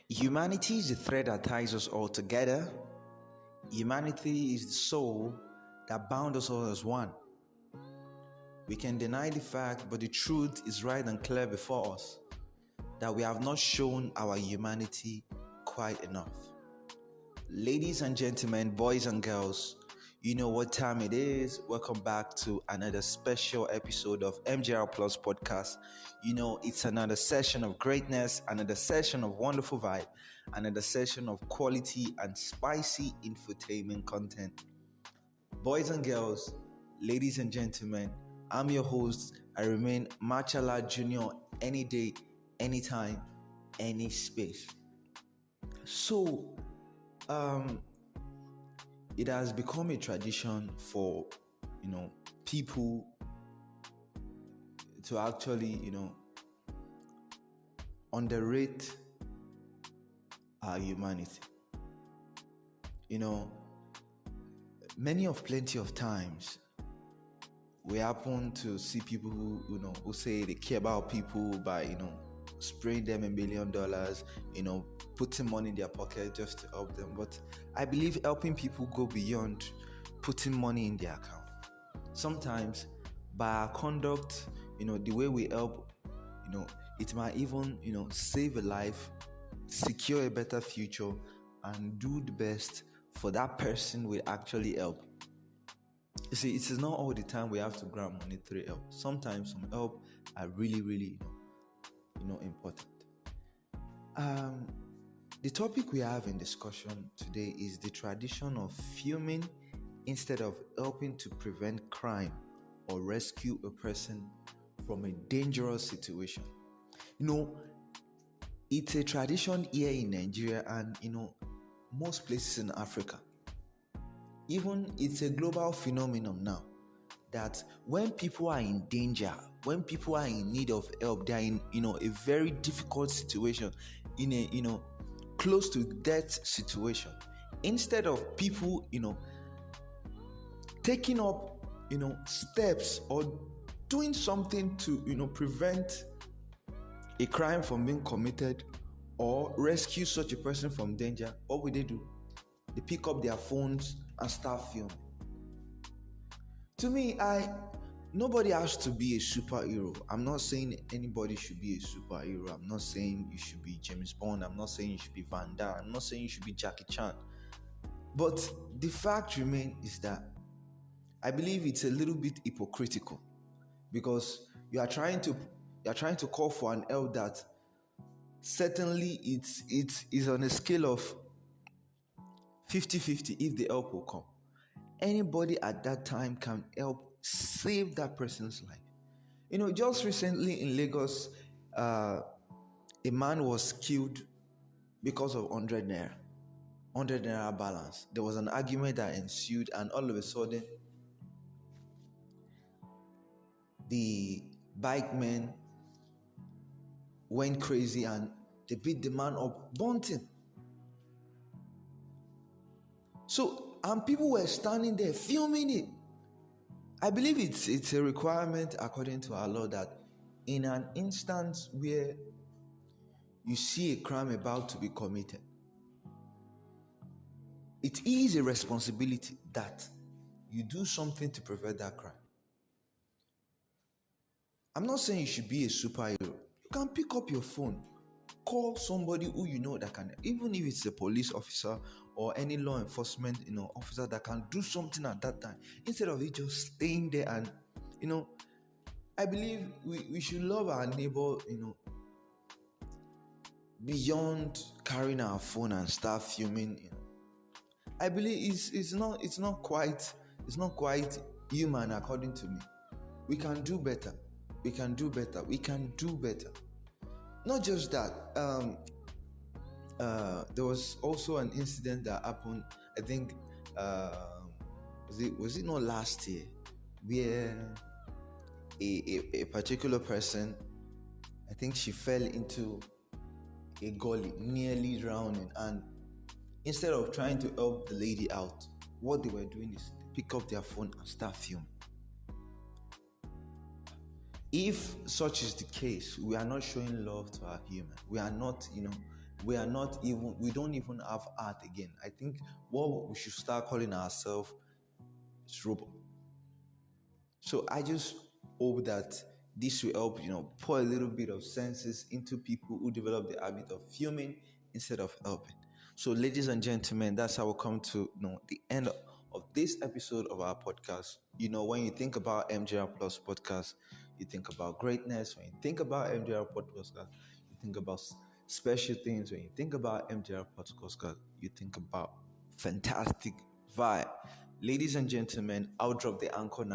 Humanity is the thread that ties us all together. Humanity is the soul that bound us all as one. We can deny the fact, but the truth is right and clear before us that we have not shown our humanity quite enough. Ladies and gentlemen, boys and girls, you know what time it is. Welcome back to another special episode of MJR Plus Podcast. You know, it's another session of greatness, another session of wonderful vibe, another session of quality and spicy infotainment content. Boys and girls, ladies and gentlemen, I'm your host. I remain Machala Jr. any day, anytime, any space. So, it has become a tradition for, people to actually, underrate our humanity. Plenty of times, we happen to see people who say they care about people by, spraying them $1 million, putting money in their pocket just to help them. But I believe helping people go beyond putting money in their account. Sometimes by our conduct, the way we help, it might even, save a life, secure a better future, and do the best for that person we actually help. You see, it is not all the time we have to grab monetary help. Sometimes some help are really, really, important. The topic we have in discussion today is the tradition of fuming instead of helping to prevent crime or rescue a person from a dangerous situation. It's a tradition here in Nigeria and, most places in Africa. Even it's a global phenomenon now that when people are in danger, when people are in need of help, they're in, a very difficult situation, in a, close to death situation. Instead of people, taking up, steps or doing something to, prevent a crime from being committed or rescue such a person from danger, what would they do? They pick up their phones and start filming. To me, nobody has to be a superhero. I'm not saying anybody should be a superhero. I'm not saying you should be James Bond. I'm not saying you should be Van Damme. I'm not saying you should be Jackie Chan. But the fact remains is that I believe it's a little bit hypocritical because you are trying to call for an help that certainly it is on a scale of 50-50 if the help will come. Anybody at that time can help save that person's life. Just recently in Lagos, a man was killed because of 100 naira balance. There was an argument that ensued, and all of a sudden, the bike men went crazy and they beat the man up, burnt him. So, and people were standing there filming it. I believe it's a requirement according to our law that in an instance where you see a crime about to be committed, it is a responsibility that you do something to prevent that crime. I'm not saying you should be a superhero. You can pick up your phone, call somebody who you know that can, even if it's a police officer or any law enforcement, officer that can do something at that time, instead of it just staying there. And, I believe we should love our neighbor, beyond carrying our phone and start filming. I believe it's not quite human according to me. We can do better. Not just that, there was also an incident that happened, I think, was it not last year, where a particular person, I think she fell into a gully, nearly drowning, and instead of trying to help the lady out, what they were doing is pick up their phone and start filming. If such is the case, we are not showing love to our human. We are not, we don't even have art again. I think what we should start calling ourselves is robot. So I just hope that this will help, pour a little bit of senses into people who develop the habit of fuming instead of helping. So, ladies and gentlemen, that's how we come to the end of this episode of our podcast. When you think about MJR Plus podcast, you think about greatness. When you think about MJR Podcast, you think about special things. When you think about MJR Podcast, you think about fantastic vibe. Ladies and gentlemen, I'll drop the anchor now.